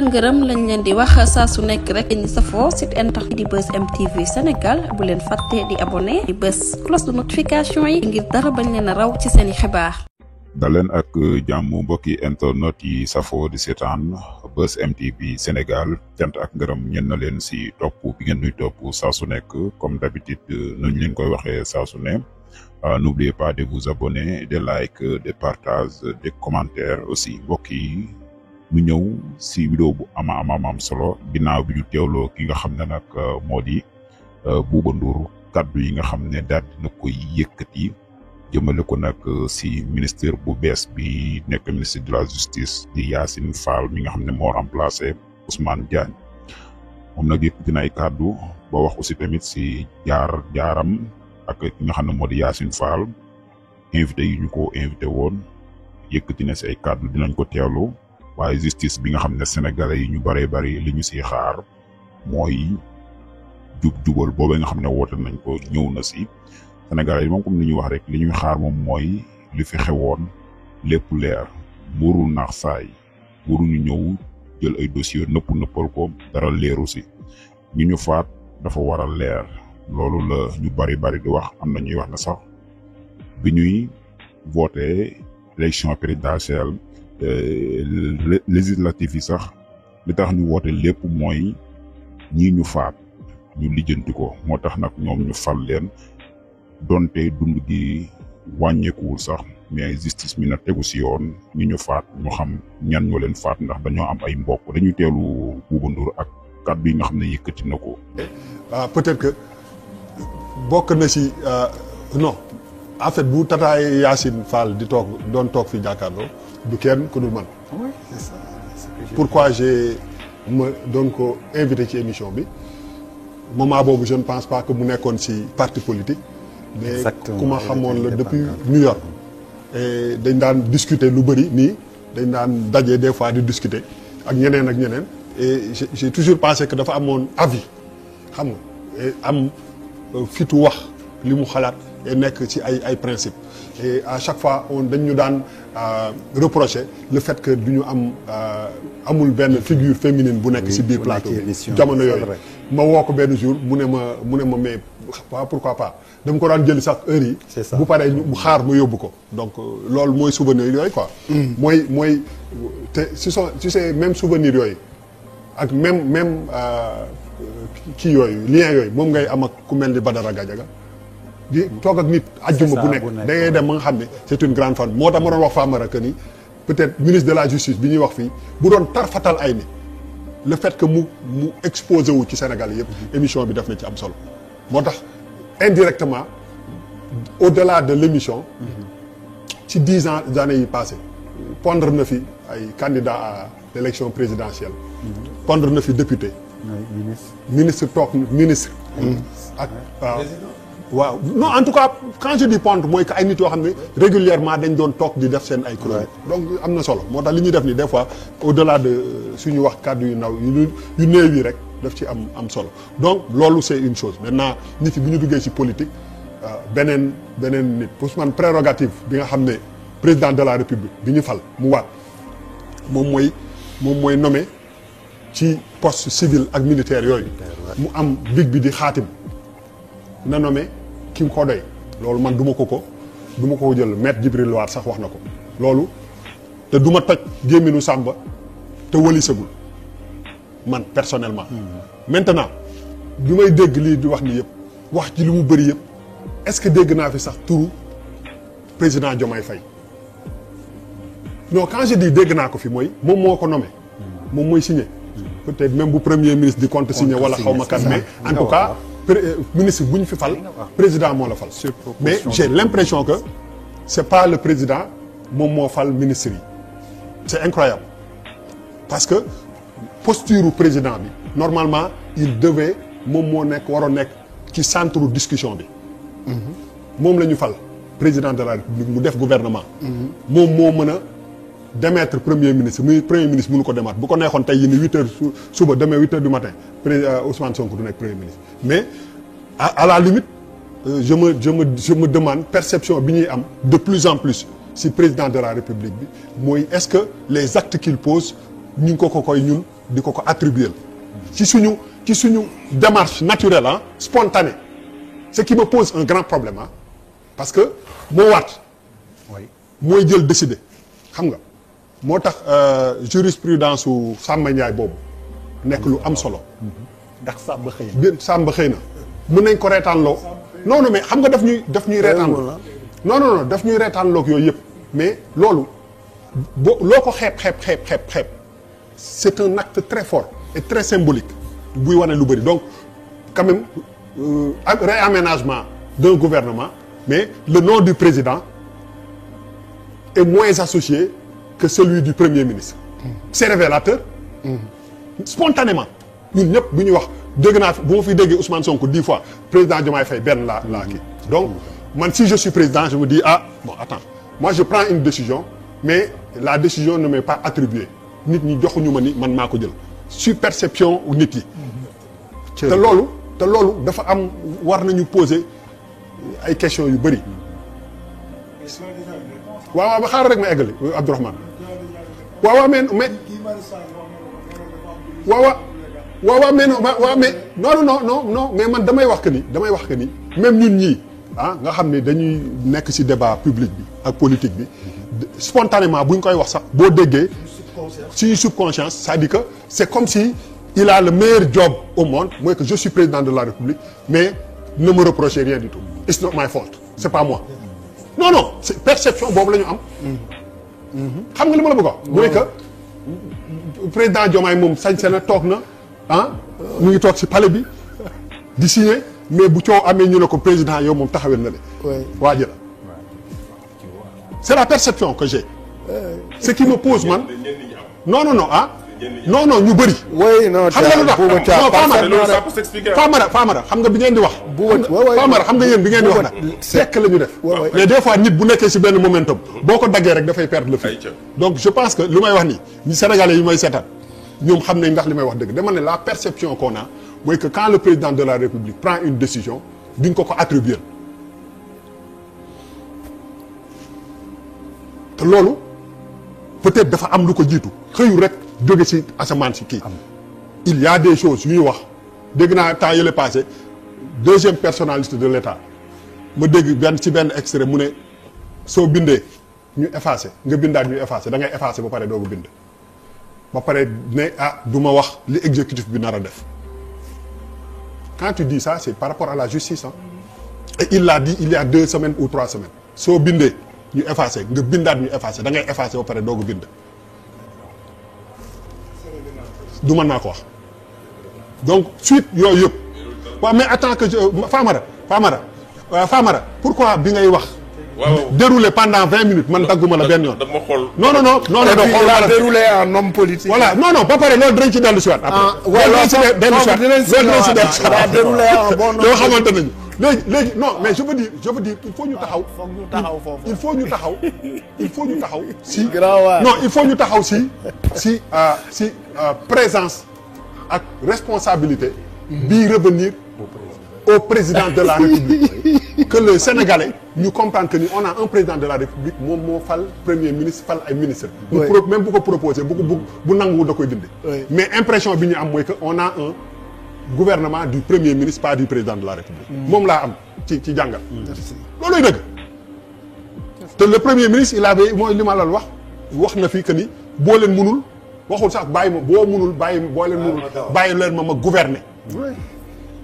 ngërëm lañ leen di wax saa su nekk rek ñu safoo site internet di Buzz M TV Sénégal bu leen fàtte di abonné di bës cloche de notification yi ngir dara bañ leen a raw ci seeni xibaar. daleen ak jàmm mbokki internet yi safoo di seetaan Buzz M TV Sénégal cant ak ngërëm ñen na leen si topp bi ngeen nuy topp saa su nekk comme d'habitude nañ leen koy waxee saa su ne. N'oubliez pas de vous abonner, de like, de partage, de commentaires aussi mbokk yi ñu ñëw si vidéo bu am solo ginnaaw bi ñu teewloo ki nga xam ne nag moo di Bouba Ndour kaddu yi nga xam ne daal dina koy yëkkati jëmale ko nag si ministère bu bees bi nekk ministre de la justice di Yacine Fall mi nga xam ne moo remplacé Ousmane Diagne moom nag yëkkati na ay kaddu ba wax aussi tamit si jaaram ak ki nga xam ne moo di Yacine Fall invité yi ñu ko invité woon yëkkati na si ay kaddu dinañ ko teewlu waaye justice bi nga xam ne sénégalais yi ñu bëree bëri li ñu siy xaar mooy jubal boobee nga xam ne woote nañ ko ñëw na si sénégalais yi moom comme ni ñuy wax rek li ñuy xaar moom mooy li fi xewoon lépp leer mbuurul naax saay waruñu ñëw jël ay dossier nëppal ko dara leeru si ñu faat dafa war a leer loolu la ñu bari di wax am na ñuy wax na sax bi ñuy voté élection présidentielle législative yi sax li tax ñu woote lépp mooy ñii ñu faat ñu lijjanti ko moo tax nag ñoom ñu fal leen donte dund gi wàññeekuwul sax mais justice mi na tegu si yoon ñi ñu faat ñu xam ñan ñoo leen faat ndax dañoo am ay mbokk dañuy teelu Bouba Ndour ak kàddu yi nga xam ne yëkkati na ko. peut-être que bokk na si non en fait bu tataay Yacine Fall di doon toog fi jàkkaarloo du kenn ku dul man. Oui, c'est ça. Pourquoi j'ai doon ko invité ci émission bi moment boobu je ne pense pas que mu nekkoon ci parti politique. mais ku ma xamoon la depuis New York. et dañ daan discuter lu bëri nii dañ daan daje des fois di discuter ak ñeneen et j'ai toujours pensé que dafa amoon avis xam nga et am fitu wax li mu xalaat et nekk ci ay principe et à chaque fois dañ ñu daan reprocher le fait que du ñu amul benn figure féminine bu nekk ci biir plateau bi jamono yooyu ma woo ko benn jour mu ne ma mais pourquoi pas dama ko daan jëli sax heure yi bu paree mu xaar ma yóbbu ko donc loolu mooy souvenir yooyu quoi mooy te ci ces même souvenir yooyu ak même kii yooyu lien yooyu moom ngay am ak ku mel ni Badara Gadiaga di toog ak nit ajjuma bu nekk da ngay dem ba nga xam ne c'est une grande femme moo tax ma doon wax Famara que ni peut-être ministre de la justice bi ñuy wax fii bu doon tarfatal ay ni le fait que mu exposé wu ci Sénégal yëpp émission bi def na ci am solo moo tax indirectement au-delà de l'émission ci 10 années yi passé pondre na fi ay candidats à l'élection présidentielle pondre na fi député ministre toog ministre ak waaw non en tout cas quand je dis pondre mooy que ay nit yoo xam ne régulièrement dañ doon toog di def seen ay chronique donc am na solo moo tax li ñuy def ni des fois au-delà de suñu wax kàddu yu ndaw yu néew yi rek daf ci am solo donc loolu c'est une chose maintenant nit yi bu ñu duggee ci politique beneen nit pour man prérogative bi nga xam ne président de la république bi ñu fal mu waat moom mooy nommé ci poste civil ak militaire yooyu mu am big bi di xaatim na nommé ki mu ko doy loolu man du ma ko jël maître Djibril War sax wax na ko loolu te du ma toj gémminu Samba te wëlisagul man personnellement maintenant bi may dégg lii di wax ni yëpp wax ci li mu bëri yëpp est-ce que dégg naa fi sax turu président Diomaye Faye non quand je dis dégg naa ko fi mooy moom moo ko nommé moom mooy signé peut-être même bu premier ministre di compte signé wala xaw ma kan mais en tout cas ministre bu ñu fi fal président moo la fal mais j'ai l'impression que c'est pas le président moom moo fal ministre yi c'est incroyable parce que posture président bi normalement il devait moom moo waroon nekk ci centre discussion bi moom la ñu fal président de la République mu def gouvernement moom moo mën a démettre premier ministre mënu ko démettre bu ko neexoon tey yi ni 8 heures suba demee 8 heures du matin Ousmane Sonko du nekk premier ministre mais à la limite je me demande perception bi ñuy am de plus en plus si président de la République bi mooy est-ce que les actes qu'il pose ñu ngi ko koy ñun di ko attribuer ci suñu démarche naturelle ah spontanée ce qui me pose un grand problème ah parce que moo waat mooy jël décider xam nga moo tax jurisprudence su Samba Ndiaye boobu nekk lu am solo ndax Samba xëy na mën nañ ko reetaanloo non mais xam nga daf ñuy reetaanloo non daf ñuy reetaanloog yooyu yëpp mais loolu loo ko xeeb c'est un acte très fort et très symbolique buy wane lu bëri donc quand même réaménagement d'un gouvernement mais le nom du président est moins associé que celui du premier ministre c'est révélateur spontanément ñun ñëpp bu ñuy wax dégg naa bu ma fi déggee Ousmane Sonko 10 fois président Diomaye Faye benn laa kii donc man si je suis président je me dis bon attends moi je prends une décision mais la décision ne m'est pas attribuée nit ñi joxuñu ma ni man maa ko jël sur perception nit yi te loolu dafa am war nañu poser ay questions yu bëri waaw ba xaaral rek ma eggali Abdourahmane waaw mais mais non mais man damay wax que ni même ñun ñii nga xam ne dañuy nekk ci débat public bi ak politique bi spontanément bu ñu koy wax sax boo déggee ci subconscience c'est-à-dire que c'est comme si il a le meilleur job au monde mooy que je suis président de la République mais ne me reprochez rien du tout it's not my fault c'est pas moi non c'est perception boobu la ñu am xam nga li ma la bëgg a wax mooy que président Diomaye moom sañse na toog na mu ngi toog ci palais bi di signer mais bu coow amee ñu ne ko président yow moom taxawee na le waa ji la c'est la perception que j'ai ce qui me pose man non ñu bëri. oui non xam nga lu tax Famara xam nga bi ngeen di wax. Famara xam nga yéen bi ngeen di wax nag. fekk la ñu def. mais des fois nit bu nekkee ci benn momentum boo ko daggee rek dafay perdre le fil. donc je pense que lu may wax nii ñi Sénégalais yi may seetaan ñoom xam nañ ndax li may wax dëgg dama ne la perception qu'on a mooy que quand le président de la République prend une décision duñ ko attribuer te loolu peut-être dafa am lu ko jiitu xëyu rek. jóge ci asamaan si kii il y a des choses yu ñuy wax dégg naa temps yële passé deuxième personnalité de l'État ma dégg benn extrait mu ne soo bindee ñu effacé nga bindaat ñu effacé da ngay effacé ba pare doogu bind ba pare ne du ma wax li exécutif bi nar a def quand tu dis ça c'est par rapport à la justice et il l'a dit il y a 2 semaines ou 3 semaines soo bindee ñu effacé nga bindaat ñu effacé da ngay effacé ba pare doogu bind du mën naa ko wax donc suite yooyu yëpp waaw mais attends que Famara pourquoi bi ngay wax. déroulé pendant 20 minutes man dagguma la benn yoon. dama xool non il a déroulé en homme politique. voilà non ba pare loolu dinañ ci dellu si waat. après dinañ ci dellu si waat déroulé en bon homme yoo xamante nañu léegi non mais je veux dire il faut ñu taxaw. il faut ñu taxaw si. non il faut ñu taxaw si présence ak responsabilité. bii revenir au président de la République. que le Sénégalais ñu comprendre que ni on a un président de la République moom moo fal premier ministre fal ay ministre même bu ko proposé bu nangu da koy dindi. mais impression bi ñu am mooy que on a un gouvernement du premier ministre pas du président de la République. moom laa am ci jàngal. looluy dëgg. te le premier ministre il avait mooy li ma la wax na fi que ni boo leen munul waxul sax bàyyi ma boo munul boo leen munul bàyyi leen ma gouverner.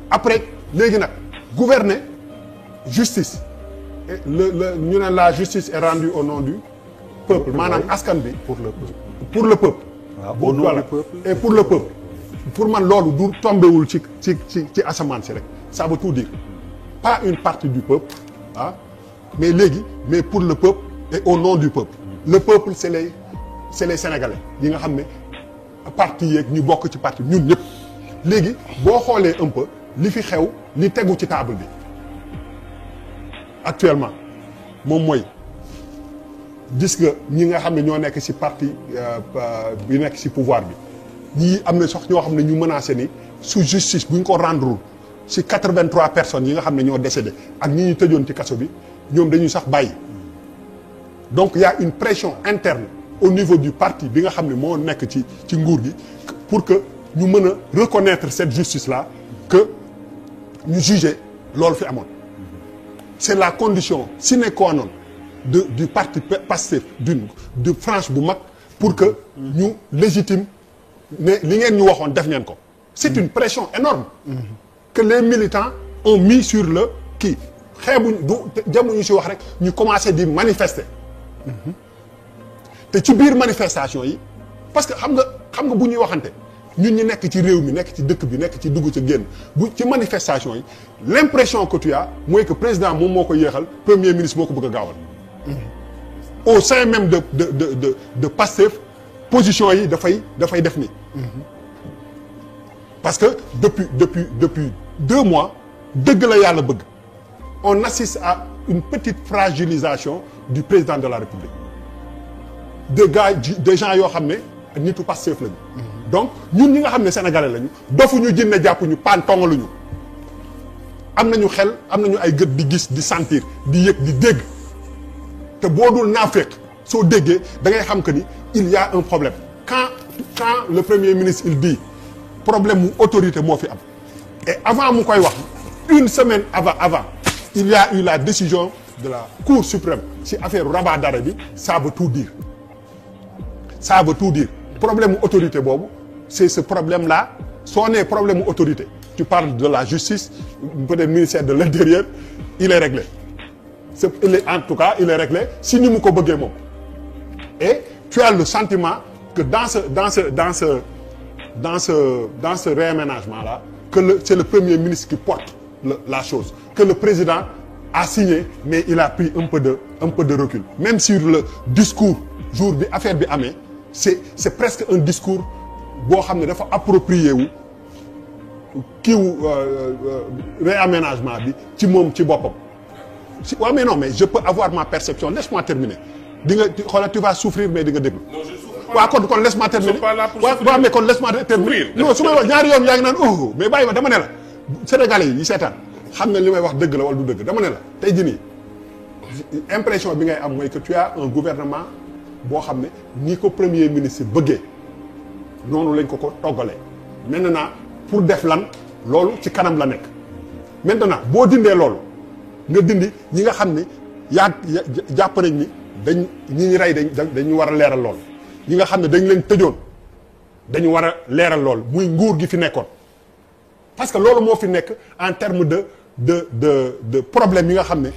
après léegi nag gouverner justice ñu ne la justice est rendue au nom du peuple maanaam askan bi pour le peuple au nom du peuple et pour le peuple pour man loolu du tombewul ci asamaan si rek ça veut tout dire pas une partie du peuple mais pour le peuple et au nom du peuple le peuple c'est les Sénégalais yi nga xam ne parti yeeg ñu bokk ci parti ñun ñëpp léegi boo xoolee un peu li fi xew li tegu ci table bi actuellement moom mooy gis nga ñi nga xam ne ñoo nekk ci parti bi nekk ci pouvoir bi ñii am na sax ñoo xam ne ñu menacé ni sous justice bu ñu ko rendre ci 83 personnes yi nga xam ne ñoo décédé ak ñi ñu tëjoon ci kaso bi ñoom dañuy sax bàyyi donc il y a une pression interne au niveau du parti bi nga xam ne moo nekk ci nguur gi pour que ñu mën a reconnaître cette justice là que ñu juger loolu fi amoon. C'est la condition sine qua non du parti Pastef de frange bu mag pour que ñu légitime ne li ngeen ñu waxoon def ngeen ko. C'est une pression énorme que les militants ont mis sur le kii xeebuñ du jamuñu si wax rek ñu commencé di manifester te ci biir manifestation yi parce que xam nga bu ñuy waxante ñun ñi nekk ci réew mi nekk ci dëkk bi nekk ci dugg ci génn bu ci manifestation yi l'impression que tu as mooy que président moom moo ko yéexal premier ministre moo ko bëgg a gaawal au sein même de Pastef position yi dafay def ni parce que depuis 2 mois dëgg la yàlla bëgg on assiste à une petite fragilisation du président de la République des gens yoo xam ne nitu Pastef lañu donc ñun ñi nga xam ne sénégalais lañu dofuñu jinne jàppuñu paan tongaluñu am nañu xel am nañu ay gët di gis di sentir di yëg di dégg te boo dul naafeq soo déggee da ngay xam que ni il y a un problème quand le premier ministre il dit problème mu autorité moo fi am et avant mu koy wax une semaine avant il y a eu la décision de la Cour suprême ci affaire rabat d'arrêt bi ça veut tout dire problème mu autorité boobu c'est ce problème là soo nee problème mu autorité tu parles de la justice peut-être ministère de l'intérieur il est réglé en tout cas il est réglé si ni mu ko bëggee moom et tu as le sentiment que dans ce réaménagement là que c'est le premier ministre qui porte la chose que le président a signé mais il a pris un peu de recul même sur le discours jour bi affaire bi amee c'est presque un discours boo xam ne dafa approprié wu réaménagement bi ci moom ci boppam waaw mais non mais je peux avoir ma perception laisse-moi terminer di nga xoolal tu vas souffrir mais di nga déglu. non je souffre pas. waaw kon laisse-moi terminer. waaw mais kon laisse-moi terminer. non su may wax ñaari yoon yaa ngi naan oh mais bàyyi ma dama ne la Sénégalais yi seetaan xam na li may wax dëgg la wala du dëgg dama ne la tey jii nii impression bi ngay am mooy que tu as un gouvernement boo xam ne ni ko premier ministre bëggee noonu lañ ko toggalee maintenant pour def lan loolu ci kanam la nekk maintenant boo dindee loolu nga dindi ñi nga xam ne jàpp nañ ni ñi rey dañu war a leeral lool ñi nga xam ne dañ leen tëjoon dañu war a leeral lool muy nguur gi fi nekkoon parce que loolu moo fi nekk en terme de problème yi nga xam ne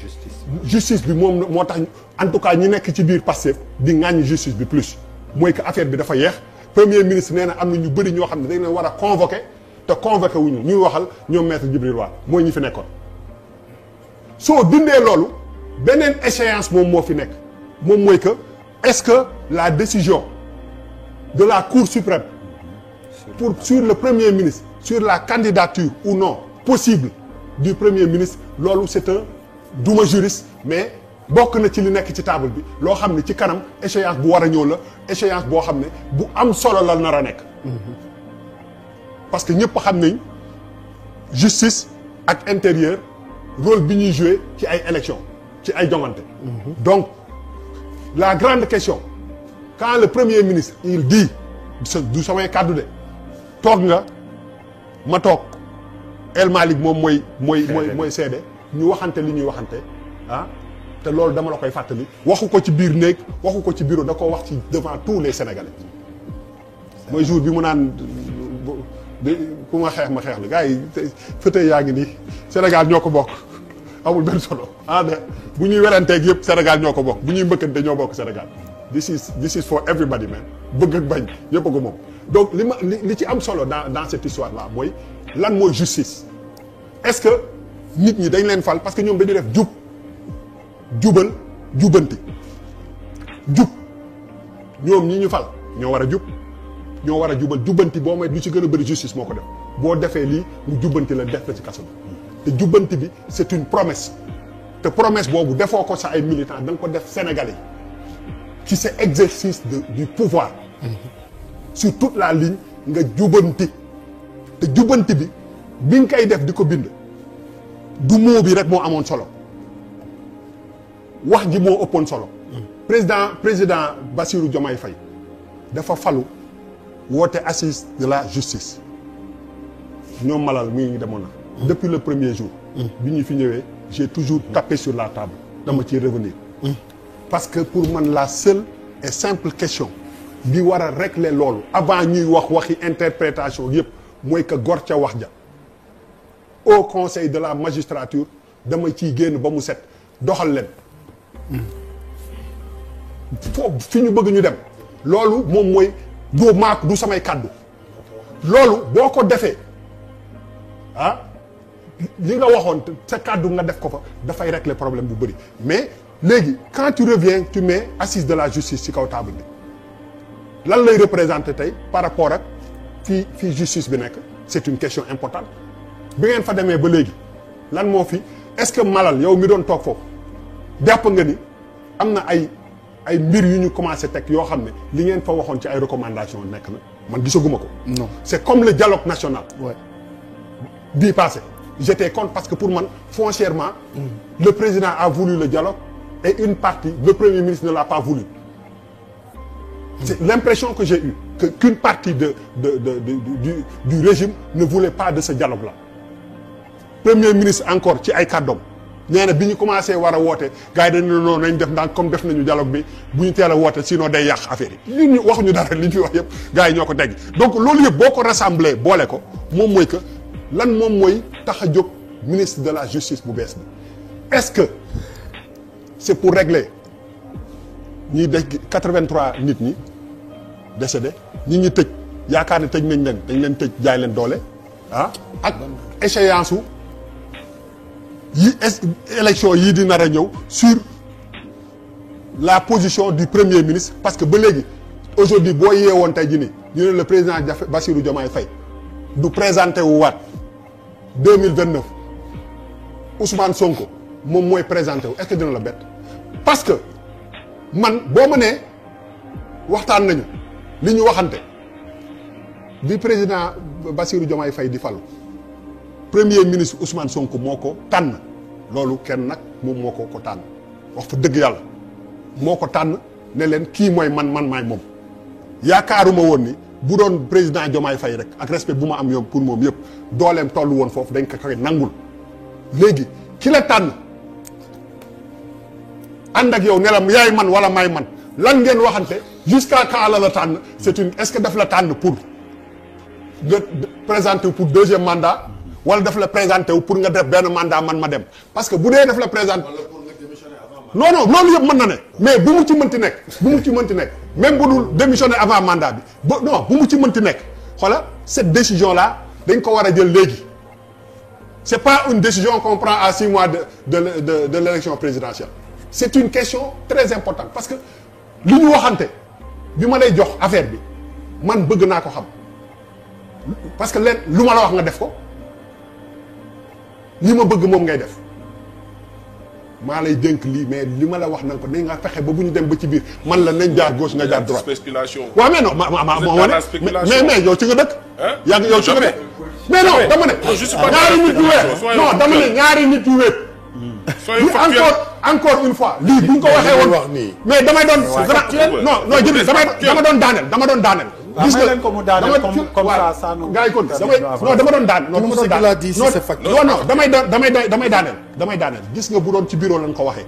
justice bi moom moo tax en tout cas ñi nekk ci biir Pastef di ŋàññi justice bi plus mooy que affaire bi dafa yeex premier ministre nee na am na ñu bëri ñoo xam ne dañ leen war a convoquer te convoqué wuñu ñuy waxal ñoom maître Djibril War mooy ñi fi nekkoon soo dindee loolu beneen échéance moom moo fi nekk moom mooy que est-ce que la décision de la Cour suprême sur le premier ministre sur la candidature ou non possible du premier ministre loolu c'est un duma juriste mais bokk na ci li nekk ci table bi loo xam ne ci kanam échéance bu war a ñëw la échéance boo xam ne bu am solo la nar a nekk parce que ñëpp xam nañ justice ak intérieur rôle bi ñuy jouer ci ay élections ci ay joŋante donc la grande question quand le premier ministre il dit du samay kàddu de toog nga ma toog El Malick moom mooy seede ñu waxante li ñuy waxante ah te loolu dama la koy fàttali waxu ko ci biir néeg waxu ko ci bureau da ko wax ci devant tous les Sénégalais mooy jour bi mu naan ku ma xeex la gars yi fauteuil yaa ngi nii Sénégal ñoo ko bokk amul benn solo bu ñuy weranteeg yëpp Sénégal ñoo ko bokk bu ñuy mbëkkante ñoo bokk Sénégal this is for everybody man bëgg ak bañ yëpp a ko moom donc li ci am solo dans cette histoire là mooy lan mooy justice est-ce que nit ñi dañ leen fal parce que ñoom dañu def jubal jubanti jub ñoom ñi ñu fal ñoo war a ñoo war a jubal jubanti boo may lu ci gën a bëri justice moo ko def boo defee lii mu jubanti la def la ci kaso bi te jubanti bi c'est une promesse te promesse boobu defoo ko sa ay militants da nga ko def Sénégalais ci sa exercice du pouvoir sur toute la ligne nga jubanti te jubanti bi nga koy def di ko bind du moo bi rek moo amoon solo wax ji moo ëppoon solo président Bassirou Diomaye Faye dafa falu woote assise de la justice ñoom Malal mi ngi demoon na depuis le premier jour bi ñu fi ñëwee j'ai toujours tapé sur la table dama ciy revenir parce que pour man la seule et simple question bi war a régler loolu avant ñuy wax waxi interprétation yëpp mooy que gor ca wax ja au conseil de la magistrature dama ciy génn ba mu set doxal leen foofu fi ñu bëgg ñu dem loolu moom mooy du maak du samay kàddu loolu boo ko defee ah li nga waxoon sa kàddu nga def ko fa dafay régler problème bu bëri mais léegi quand tu reviens tu mets assise de la justice ci kaw table bi lan lay représenter tey par rapport ak fii justice bi nekk c'est une question importante bi ngeen fa demee ba léegi lan moo fi est-ce que Malal yow mi doon toog foofu jàpp nga ni am na ay mbir yu ñu commencé teg yoo xam ne li ngeen fa waxoon ci ay recommandations nekk na man gisaguma ko. non c'est comme le dialogue national. ouais bii passé j'étais contre parce que pour man foncièrement. le président a voulu le dialogue et une partie le premier ministre ne l'a pas voulu. c'est l'impression que j'ai eue qu'une partie du régime ne voulait pas de ce dialogue-là. Premier ministre encore ci ay kàddoom nee na bi ñu commencé war a woote gars yi dañu ne noonu nañ def ndànk comme def nañu dialogue bi bu ñu teel a woote sinon day yàq affaire yi li ñu waxuñu dara li ñuy wax yëpp gars yi ñoo ko teggi donc loolu yëpp boo ko rassemblé boole ko moom mooy que lan moom mooy tax a jóg ministre de la justice bu bees bi est-ce que c'est pour régler ñi de 83 nit ñi décédé ñi tëj yaakaar ne tëj nañ leen dañ leen tëj jaay leen doole ah ak échéance u yi élection yii di nar a ñëw sur la position du premier ministre parce que ba léegi aujourd'hui boo yeewoon tey jii nii ñu ne le président Bassirou Diomaye Faye du présenté wu waat 2029 Ousmane Sonko moom mooy présenté wu est-ce que dina la bett parce que man boo ma nee waxtaan nañu li ñu waxante bi président Bassirou Diomaye Faye di falu premier ministre Ousmane Sonko moo ko tànn loolu kenn nag moom moo ko tànn wax fa dëgg yàlla moo ko tànn ne leen kii mooy man maay moom yaakaaruma woon ni bu doon président Diomaye Faye rek ak respect bu ma am yoon pour moom yëpp dooleem tollu woon foofu dañ ko koy nangul léegi ki la tànn ànd ak yow ne la yaay man wala maay man lan ngeen waxante jusqu'à quand la tànn c'est une est-ce que daf la tànn pour nga présenter pour deuxième mandat wala daf la présenter wu pour nga def benn mandat man ma dem parce que bu dee daf la présenter non loolu yëpp mën na ne mais bu mu ci mënti nekk même bu dul démissionner avant mandat bi bu mu ci mënti nekk xoola cette décision là dañ ko war a jël léegi c'est pas une décision qu'on prend à 6 mois de l'élection présidentielle c'est une question très importante parce que li ñu waxante bi ma lay jox affaire bi man bëgg naa ko xam parce que leen lu ma la wax nga def ko li ma bëgg moom ngay def maa lay dénk lii mais li ma la wax na ko dañ nga fexe ba bu ñu dem ba ci biir man la nañ jaar gauche nga jaar droite waaw mais non mais yow ci nga dëkk yaa ngi yow ci nga dëkk mais non dama ne ñaari nit yu wéet non dama ne ñaari nit yu wéet li encore une fois lii bu ñu ko waxee woon mais damay doon non jënd dama doon daaneel gis nga ko mu daaneel comme ça gars yi kon dama doon daan damay daaneel gis nga bu doon ci bureau lañ ko waxee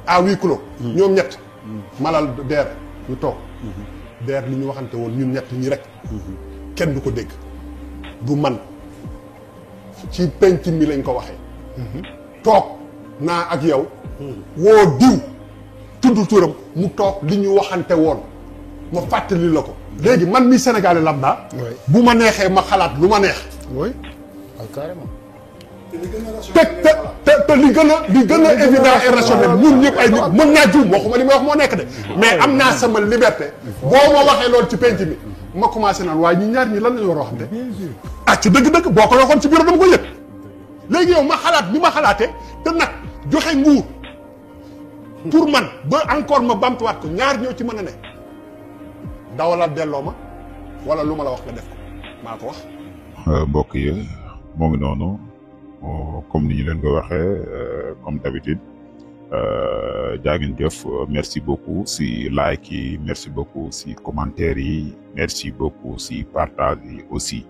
à huis clos ñoom ñett Malal deer ñu toog deer li ñu waxante woon ñun ñett ñi rek kenn du ko dégg du man ci penc mi lañ ko waxee toog naa ak yow woo diw tudd turam mu toog li ñu waxante woon ma fàttali la ko léegi man mi Sénégalais lambda bu ma neexee ma xalaat lu ma neex oui carrément te li gën a évident et rationnel ñun ñëpp ay nit mën naa juum waxuma li ma wax moo nekk de mais am naa sama liberté boo ma waxee loolu ci penc mi ma commencé naan waaye ñi ñaar ñi lan lañu war a waxante ci dëgg-dëgg boo ko waxoon ci bureau dama ko yëg léegi yow ma xalaat bi ma xalaatee te nag joxe nguur pour man ba encore ma bamtuwaat ko ñaar ñoo ci mën a ne dawalaat delloo ma wala lu ma la wax nga def ko maa ko wax. mbokk yi moo ngi noonu comme ni ñu leen ko waxee comme d'habitude jaa ngeen jëf, merci beaucoup si like yi, merci beaucoup si commentaire yi, merci beaucoup si partage yi aussi.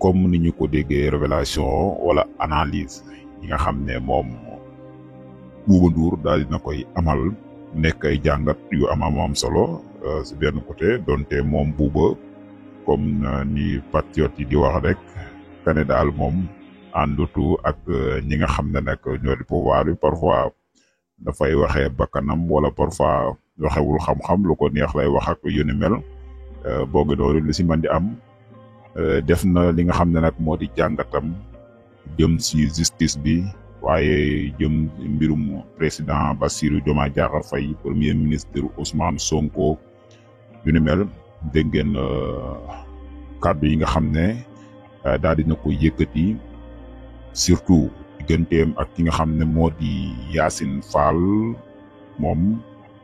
comme ni ñu ko déggee révélation wala analyse yi nga xam ne moom Bouba Ndour daal dina koy amal nekk ay jàngat yu am solo si benn côté donte moom Bouba comme ni patriote yi di wax rek kane daal moom àndutu ak ñi nga xam ne nag ñoo di pouvoir bi parfois dafay waxee bakkanam wala parfois waxewul xam-xam lu ko neex lay wax ak yu ni mel boogi doolu li si mën di am def na li nga xam ne nag moo di jàngatam jëm si justice bi waaye jëm mbirum président Bassirou Diomaye Diakhar Faye premier ministre Ousmane Sonko yu ni mel dégg ngeen kàddu yi nga xam ne daal dina ko yëkkati surtout digganteem ak ki nga xam ne moo di Yacine Fall moom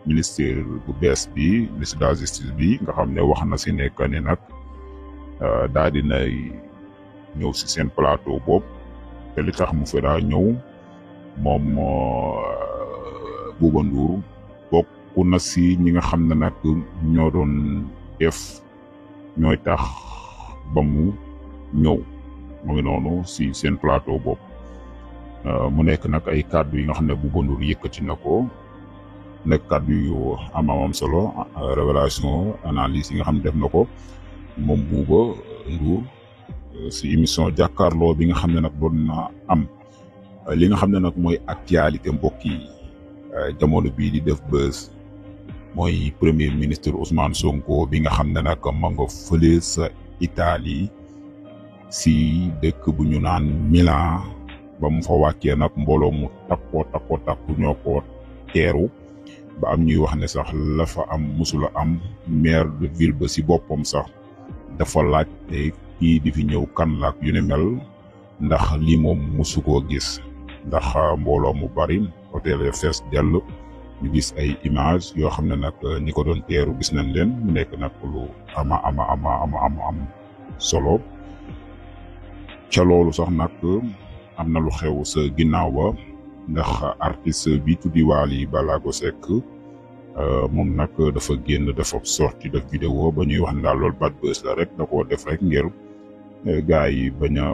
ministère bu bees bi ministre de la justice bi nga xam ne wax na si nekk ne nag daal dinay ñëw si seen plateau boobu te li tax mu fi daa ñëw moom Bouba Ndour bokk na si ñi nga xam ne nag ñoo doon def ñooy tax ba mu ñëw mu ngi noonu si seen plateau boobu mu nekk nag ay kàddu yi nga xam ne Bouba Ndour yëkkati na ko nekk kàddu yu am solo révélation analyse yi nga xam ne def na ko moom Bouba Ndour si émission jàkkaarloo bi nga xam ne nag doon na am li nga xam ne nag mooy actualité mbokk yi jamono bii di def buzz mooy premier ministre Ousmane Sonko bi nga xam ne nag ma nga fële sa Italie si dëkk bu ñu naan Milan ba mu fa wàccee nag mbooloo mu takku ñoo ko teeru ba am ñuy wax ne sax la fa am musula am maire de ville ba si boppam sax dafa laaj te kii di fi ñëw kan la ak yu ne mel ndax lii moom musu koo gis ndax mbooloo mu bari hôtel fees dell ñu gis ay image yoo xam ne nag ñi ko doon teeru gis nañ leen mu nekk nag lu am solo ca loolu sax nag am na lu xew sa ginnaaw ba ndax artiste bi tuddi Wally Ballago Seck moom nag dafa génn dafa sorti def vidéo ba ñuy wax ne daal loolu bad buzz la rek da koo def rek ngir gars yi bañ a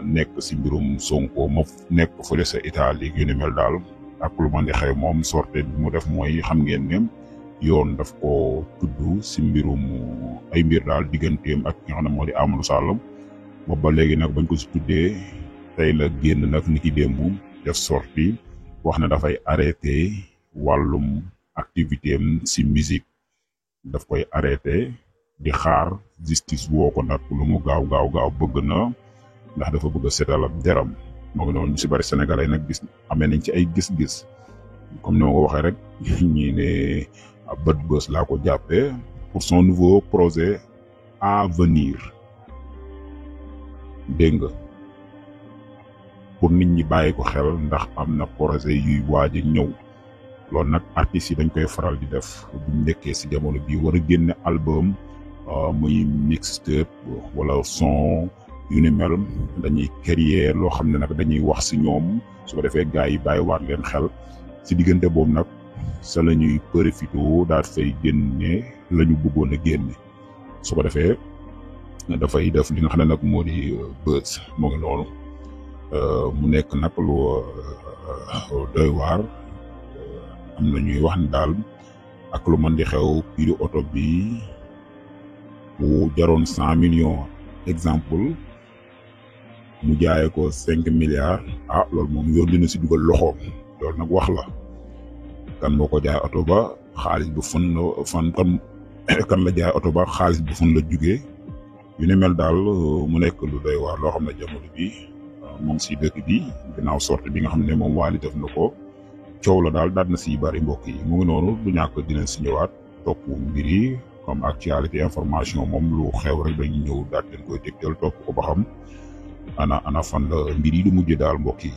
nekk si mbirum Sonko ma nekk fële sa Italie yu ni mel daal ak lu man di xew moom sorte bi mu def mooy xam ngeen ne yoon daf ko tudd si mbirum ay mbir daal digganteem ak nga xam ne moo di Amadou Sall boobu ba léegi nag bañ ko si tuddee tey la génn nag ni ki démb def sorti wax na dafay arrêté wàllum activité am si musique daf koy arrêté di xaar justice woo ko nag lu mu gaaw bëgg na ndax dafa bëgg a seetal ab deram moo ngi noonu ñu si bari sénégalais nag gis amee nañ ci ay gis-gis comme ni ma ko waxee rek ñii ne bad buzz laa ko jàppee pour son nouveau projet à venir dégg nga pour nit ñi bàyyi ko xel ndax am na projet yuy waaj a ñëw loolu nag artistes yi dañ koy faral di def buñ nekkee si jamono bii war a génne album muy mixtape wala son yu ni mel dañuy créer loo xam ne nag dañuy wax si ñoom su ko defee gars yi bàyyiwaat leen xel si diggante boobu nag sa la ñuy profité daal fay génne la ñu bëggoon a génne su ko defee dafay def li nga xam ne nag moo di buzz moo ngi noonu mu nekk nag lu doy waar am na ñuy wax ne daal ak lu mën di xew prix oto bi bu jaroon 100 millions exemple mu jaayee ko 5 milliards loolu moom yoon dina si dugal loxoom loolu nag wax la kan moo ko jaay oto ba xaalis bu kan la jaay oto ba xaalis bu fan la jugee yu ne mel daal mu nekk lu doy waar loo xam ne jamono bi moom si dëkk bi ginnaaw sorte bi nga xam ne moom Wally def na ko coow la daal na si bari mbokk yi mu ngi noonu du ñàkk dinañ si ñëwaat topp mbir yi comme actualité information moom lu xew rek dañuy ñëw daal leen koy tegtal topp ko ba xam ana fan la mbir yi di mujj daal mbokk yi.